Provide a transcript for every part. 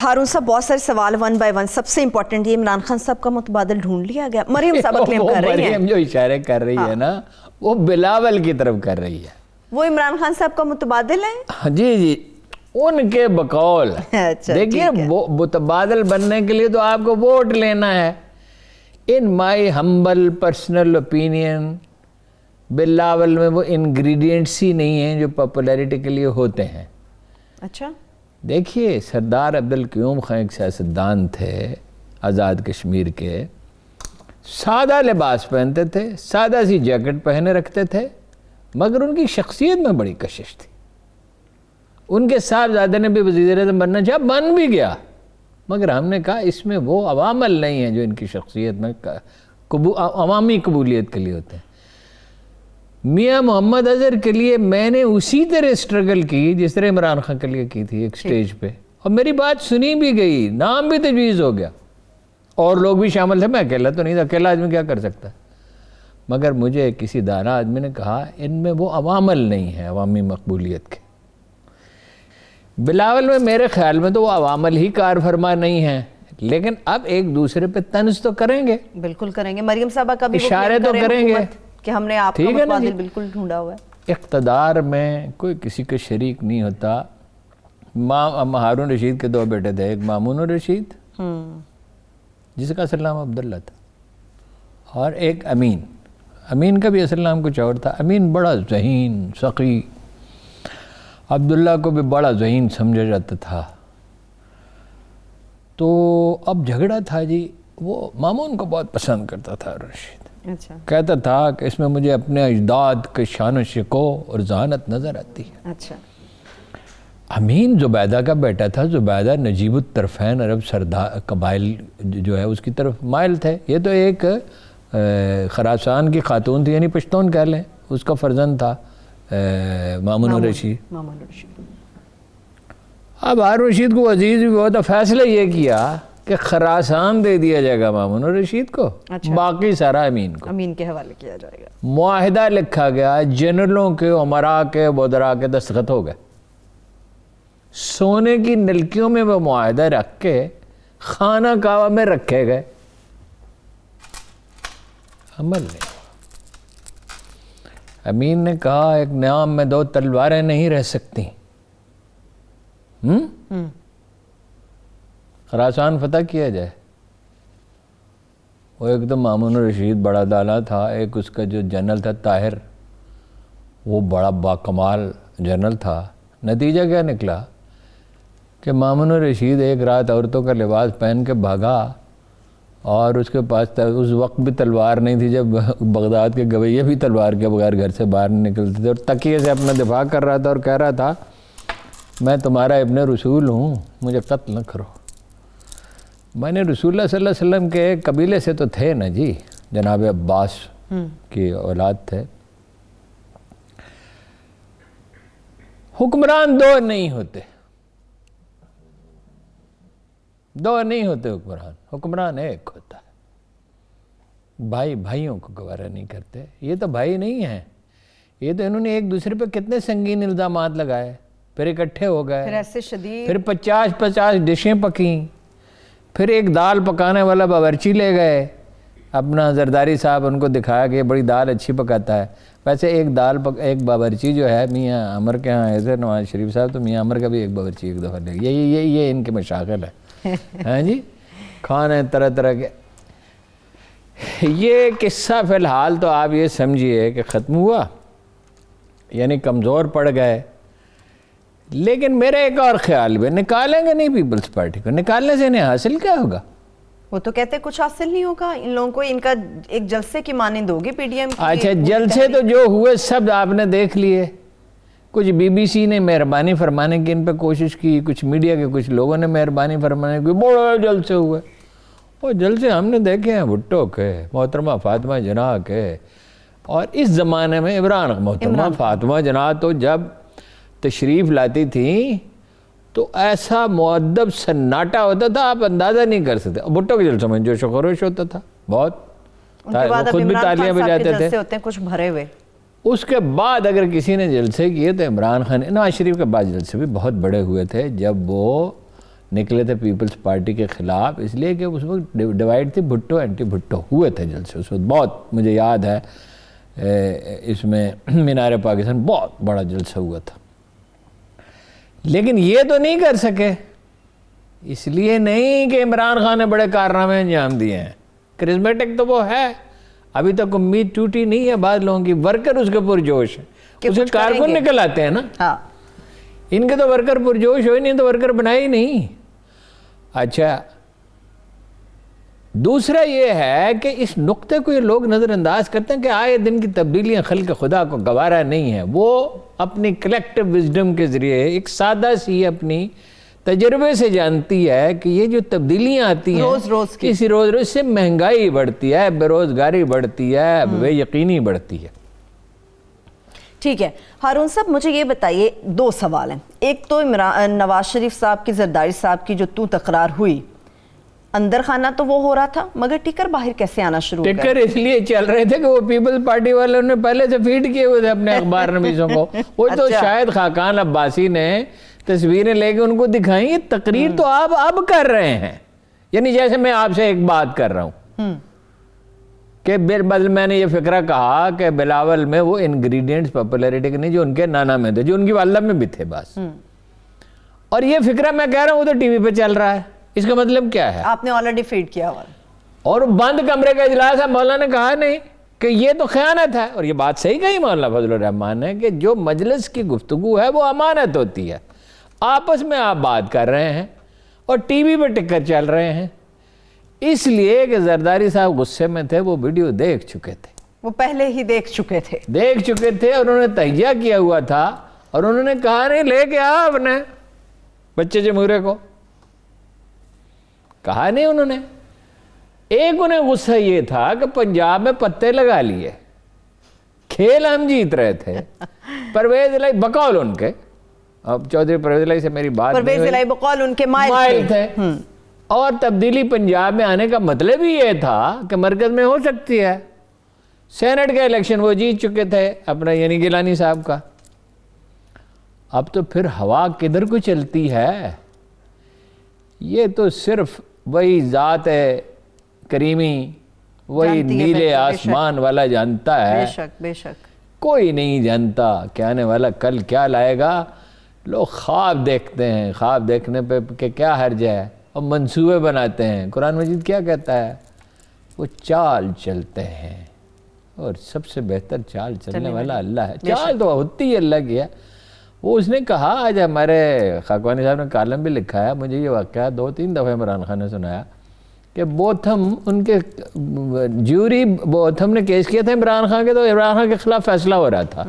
ہارون صاحب بہت سارے سوال ون بائی ون. سب سے امپورٹنٹ یہ عمران خان صاحب کا متبادل ڈھونڈ لیا گیا. مریم صاحب کلیم کر رہی ہیں, مریم جو اشارے کر رہی ہے نا وہ بلاول کی طرف کر رہی ہے. وہ عمران خان صاحب کا متبادل ہے. جی جی ان کے بقول. دیکھیے متبادل بننے کے لیے تو آپ کو ووٹ لینا ہے. ان مائی ہمبل پرسنل اوپینین بلاول میں وہ انگریڈینٹس ہی نہیں ہیں جو پاپولیرٹی کے لیے ہوتے ہیں. اچھا دیکھیے سردار عبدالقیوم خان ایک سیاستدان تھے آزاد کشمیر کے. سادہ لباس پہنتے تھے, سادہ سی جیکٹ پہنے رکھتے تھے, مگر ان کی شخصیت میں بڑی کشش تھی. ان کے صاحبزادے نے بھی وزیر اعظم بننا چاہا, بن بھی گیا, مگر ہم نے کہا اس میں وہ عوامل نہیں ہیں جو ان کی شخصیت میں عوامی قبولیت کے لیے ہوتے ہیں. میاں محمد اظہر کے لیے میں نے اسی طرح اسٹرگل کی جس طرح عمران خان کے لیے کی تھی ایک سٹیج پہ, اور میری بات سنی بھی گئی, نام بھی تجویز ہو گیا, اور لوگ بھی شامل تھے. میں اکیلا تو نہیں تھا, اکیلا آدمی کیا کر سکتا ہے. مگر مجھے کسی دانا آدمی نے کہا ان میں وہ عوامل نہیں ہیں عوامی مقبولیت کے. بلاول میں میرے خیال میں تو وہ عوامل ہی کار فرما نہیں ہیں, لیکن اب ایک دوسرے پہ طنز تو کریں گے. بالکل کریں گے. مریم صاحبہ کا بھی اشارے تو کریں گے کہ ہم نے آپ کا متبادل بالکل ڈھونڈا ہوا ہے. اقتدار میں کوئی کسی کا شریک نہیں ہوتا. ہارون رشید کے دو بیٹے تھے, ایک مامون الرشید جس کا اصل نام عبداللہ تھا, اور ایک امین. امین کا بھی اصل نام کچھ اور تھا. امین بڑا ذہین سخی, عبداللہ کو بھی بڑا ذہین سمجھا جاتا تھا. تو اب جھگڑا تھا جی, وہ مامون کو بہت پسند کرتا تھا رشید. اچھا. کہتا تھا کہ اس میں مجھے اپنے اجداد کے شان و شکوہ اور ذہانت نظر آتی ہے. اچھا. خراثان زبیدہ کا بیٹا تھا. زبیدہ نجیب الطرفین عرب سردار قبائل جو ہے اس کی طرف مائل تھے. یہ تو ایک خراسان کی خاتون تھی, یعنی پشتون کہہ لیں. اس کا فرزند تھا مامون الرشید. اب ہارون رشید کو عزیز بھی بہت, فیصلہ یہ کیا کہ خراسان دے دیا جائے گا مامون الرشید کو. اچھا. باقی سارا امین کو, امین کے حوالے کیا جائے گا. معاہدہ لکھا گیا, جنرلوں کے امراء کے وزراء کے دستخط ہو گئے. سونے کی نلکیوں میں وہ معاہدہ رکھ کے خانہ کعبہ میں رکھے گئے. عمل نہیں. امین نے کہا ایک نیام میں دو تلواریں نہیں رہ سکتی. خراسان فتح کیا جائے. وہ ایک تو مامون الرشید بڑا دانا تھا, ایک اس کا جو جنرل تھا طاہر, وہ بڑا باکمال جنرل تھا. نتیجہ کیا نکلا کہ مامون الرشید ایک رات عورتوں کا لباس پہن کے بھاگا, اور اس کے پاس اس وقت بھی تلوار نہیں تھی جب بغداد کے گویے بھی تلوار کے بغیر گھر سے باہر نہیں نکلتے تھے, اور تکیے سے اپنا دفاع کر رہا تھا اور کہہ رہا تھا میں تمہارا ابن رسول ہوں, مجھے قتل نہ کرو. میں نے رسول اللہ صلی اللہ علیہ وسلم کے قبیلے سے تو تھے نا جی, جناب عباس کی اولاد تھے. حکمران دو نہیں ہوتے, حکمران ایک ہوتا ہے. بھائی بھائیوں کو گوارا نہیں کرتے. یہ تو بھائی نہیں ہیں, یہ تو انہوں نے ایک دوسرے پہ کتنے سنگین الزامات لگائے, پھر اکٹھے ہو گئے, پھر ایسے شدید, پھر 50 ڈشیں پکیں, پھر ایک دال پکانے والا باورچی لے گئے اپنا زرداری صاحب, ان کو دکھایا کہ یہ بڑی دال اچھی پکاتا ہے. ویسے ایک باورچی جو ہے میاں عمر کے ہاں ایسے نواز شریف صاحب, تو میاں عمر کا بھی ایک باورچی ایک دفعہ لے گیا. یہ ان کے مشاغل ہے. ہاں جی, کھانے طرح طرح کے. یہ قصہ فی الحال تو آپ یہ سمجھیے کہ ختم ہوا, یعنی کمزور پڑ گئے. لیکن میرا ایک اور خیال بھی, نکالیں گے نہیں پیپلز پارٹی کو, نکالنے سے انہیں حاصل کیا ہوگا؟ وہ تو کہتے کچھ حاصل نہیں ہوگا ان لوگوں کو. ان کا ایک جلسے کی مانند ہوگی پی ڈی ایم کی. اچھا, جلسے تو جو ہوئے سب آپ نے دیکھ لیے. کچھ بی بی سی نے مہربانی فرمانے کی ان پہ کوشش کی, کچھ میڈیا کے کچھ لوگوں نے مہربانی فرمانے کی, بڑے جلسے ہوئے. وہ جلسے ہم نے دیکھے ہیں بھٹو کے, محترمہ فاطمہ جناح کے, اور اس زمانے میں محترمہ فاطمہ جناح تو جب تشریف لاتی تھیں تو ایسا مؤدب سناٹا ہوتا تھا, آپ اندازہ نہیں کر سکتے. بھٹو کے جلسوں میں جوش و خروش ہوتا تھا بہت, خود بھی تالیاں بجاتے تھے. ہوتے ہیں کچھ بھرے ہوئے. اس کے بعد اگر کسی نے جلسے کیے تو عمران خان, نواز شریف کے بعد جلسے بھی بہت بڑے ہوئے تھے جب وہ نکلے تھے پیپلز پارٹی کے خلاف، اس لیے کہ اس وقت ڈیوائیڈ تھی بھٹو اینٹی بھٹو ہوئے تھے جلسے اس وقت، بہت مجھے یاد ہے اس میں مینار پاکستان بہت بڑا جلسہ ہوا تھا، لیکن یہ تو نہیں کر سکے، اس لیے نہیں کہ عمران خان نے بڑے کارنامے انجام دیے ہیں، کرزمیٹک تو وہ ہے، ابھی تک امید ٹوٹی نہیں ہے بعض لوگوں کی، ورکر اس کے پرجوش ہیں، اس کے کارکن نکل آتے ہیں نا، ان کے تو ورکر پرجوش ہوئی نہیں تو ورکر بنائے ہی نہیں۔ اچھا دوسرا یہ ہے کہ اس نقطے کو یہ لوگ نظر انداز کرتے ہیں کہ آئے دن کی تبدیلیاں خلق خدا کو گوارا نہیں ہے، وہ اپنی کلیکٹیو وزڈم کے ذریعے ایک سادہ سی اپنی تجربے سے جانتی ہے کہ یہ جو تبدیلیاں آتی ہیں کسی روز روز سے مہنگائی بڑھتی ہے، بے روزگاری بڑھتی ہے، بے یقینی بڑھتی ہے۔ ٹھیک ہے ہارون صاحب، مجھے یہ بتائیے، دو سوال ہیں، ایک تو نواز شریف صاحب کی زرداری صاحب کی جو تکرار ہوئی، اندر خانہ تو وہ ہو رہا تھا مگر ٹکر باہر کیسے آنا شروع ہو گیا؟ ٹکر اس لیے چل رہے تھے کہ وہ پیپلز پارٹی والوں نے پہلے سے فیڈ کیے ہوئے تھے اپنے اخبار نویسوں کو، وہ تو شاید خاقان عباسی نے تصویریں لے کے ان کو دکھائیں، یہ تقریر تو آپ اب کر رہے ہیں، یعنی جیسے میں آپ سے ایک بات کر رہا ہوں کہ بالبدل میں نے یہ فکرہ کہا کہ بلاول میں وہ انگریڈینٹس پاپولیرٹی کے نہیں جو ان کے نانا میں تھے، جو ان کی والدہ میں بھی تھے بس، اور یہ فکرہ میں کہہ رہا ہوں تو ٹی وی پہ چل رہا ہے، اس کا مطلب کیا ہے؟ آپ نے آلریڈی فیڈ کیا ہوا، اور بند کمرے کا اجلاس ہے، مولانا نے کہا نہیں کہ یہ تو خیانت ہے، اور یہ بات صحیح کہی مولانا فضل الرحمان نے کہ جو مجلس کی گفتگو ہے وہ امانت ہوتی ہے، آپس میں آپ بات کر رہے ہیں اور ٹی وی پہ ٹکر چل رہے ہیں، اس لیے کہ زرداری صاحب غصے میں تھے، وہ ویڈیو دیکھ چکے تھے، وہ پہلے ہی دیکھ چکے تھے اور انہوں نے تہیہ کیا ہوا تھا، اور انہوں نے کہا نہیں لے کے آ اپنے بچے جمہوریہ کو، کہا نہیں انہوں نے۔ ایک انہیں غصہ یہ تھا کہ پنجاب میں پتے لگا لیے، کھیل ہم جیت رہے تھے، پرویز الہی بقول ان کے، اب چودھری پرویز الہی سے میری بات پرویز الہی بقول ان کے مائل تھے، اور تبدیلی پنجاب میں آنے کا مطلب ہی یہ تھا کہ مرکز میں ہو سکتی ہے، سینٹ کا الیکشن وہ جیت چکے تھے اپنا، یعنی گیلانی صاحب کا، اب تو پھر ہوا کدھر کو چلتی ہے، یہ تو صرف وہی ذات کریمی، وہی نیلے آسمان والا جانتا ہے، بے شک کوئی نہیں جانتا کہ آنے والا کل کیا لائے گا، لوگ خواب دیکھتے ہیں، خواب دیکھنے پہ کہ کیا حرج ہے، اور منصوبے بناتے ہیں، قرآن مجید کیا کہتا ہے؟ وہ چال چلتے ہیں، اور سب سے بہتر چال چلنے والا اللہ ہے، چال تو ہوتی ہے اللہ کی ہے۔ وہ اس نے کہا، آج ہمارے خاکوانی صاحب نے کالم بھی لکھا ہے، مجھے یہ واقعہ 2-3 دفعہ عمران خان نے سنایا کہ بوتھم ان کے جیوری بوتھم نے کیس کیا تھا عمران خان کے، تو عمران خان کے خلاف فیصلہ ہو رہا تھا،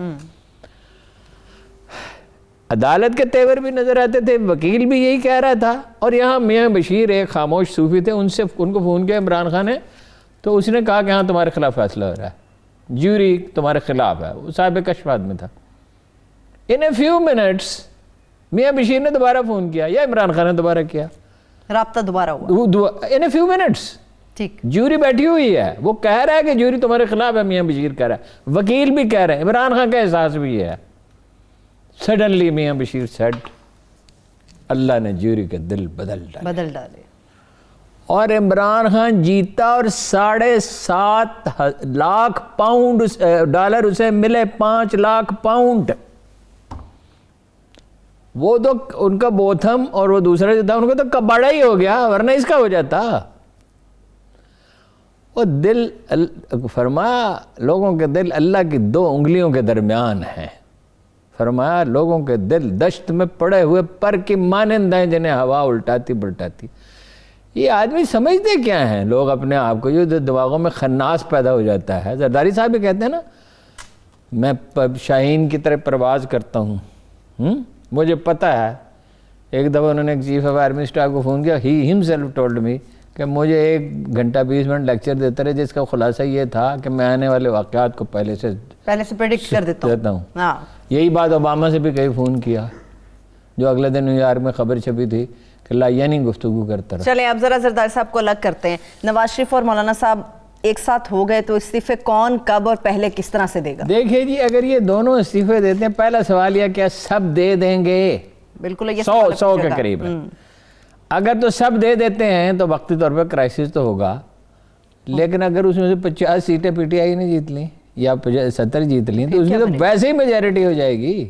عدالت کے تیور بھی نظر آتے تھے، وکیل بھی یہی کہہ رہا تھا، اور یہاں میاں بشیر ایک خاموش صوفی تھے، ان کو فون کیا عمران خان نے، تو اس نے کہا کہ ہاں تمہارے خلاف فیصلہ ہو رہا ہے، جیوری تمہارے خلاف ہے، وہ صاحب کشف آدمی تھا۔ In a few minutes میاں بشیر نے دوبارہ فون کیا یا عمران خان نے دوبارہ کیا، رابطہ دوبارہ ہوا، in a few minutes ٹھیک، جیوری بیٹھی ہوئی ہے، وہ کہہ رہا ہے کہ جیوری تمہارے خلاف ہے، میاں بشیر کہہ رہا ہے، وکیل بھی کہہ رہے ہیں، عمران خان کا احساس بھی ہے، سڈنلی میاں بشیر سیڈ، اللہ نے جیوری کے دل بدل ڈالے، اور عمران خان جیتا، اور 7.5 لاکھ پاؤنڈ ڈالر اسے ملے، 5 لاکھ پاؤنڈ، وہ تو ان کا بوتھم اور وہ دوسرا جو تھا ان کا تو بڑا ہی ہو گیا، ورنہ اس کا ہو جاتا۔ وہ دل فرمایا لوگوں کے دل اللہ کی 2 انگلیوں کے درمیان ہیں، فرمایا لوگوں کے دل دشت میں پڑے ہوئے پر کی مانند ہیں جنہیں ہوا الٹاتی پلٹاتی۔ یہ آدمی سمجھتے کیا ہیں لوگ اپنے آپ کو، جو دماغوں میں خناس پیدا ہو جاتا ہے۔ زرداری صاحب بھی کہتے ہیں نا، میں شاہین کی طرح پرواز کرتا ہوں، مجھے پتہ ہے۔ ایک دفعہ انہوں نے ایک چیف آف آرمی اسٹاف کو فون کیا، ہی ہمسیلف ٹولڈ می کہ مجھے 1 گھنٹہ 20 منٹ لیکچر دیتا رہے، جس کا خلاصہ یہ تھا کہ میں آنے والے واقعات کو پہلے سے پریڈکٹ کر دیتا ہوں۔ یہی بات اوباما سے بھی کئی فون کیا، جو اگلے دن نیو یارک میں خبر چھپی تھی کہ لایانی گفتگو کرتا رہا۔ چلیں اب ذرا زرداری صاحب کو الگ کرتے ہیں، نواز شریف اور مولانا صاحب ایک ساتھ ہو گئے تو استعفے کون، کب اور پہلے کس طرح سے دے گا؟ دیکھیں جی، اگر یہ دونوں استعفے دیتے ہیں، پہلا سوال یہ کیا سب دے دیں گے؟ بالکل، یہ 100 کے قریب ہے۔ اگر تو سب دے دیتے ہیں تو وقتی طور پہ کرائسس تو ہوگا، لیکن اگر اس میں سے 50 سیٹیں پی ٹی آئی نے جیت لیں یا 70 جیت لیں تو اس میں تو ویسے ہی میجارٹی ہو جائے گی۔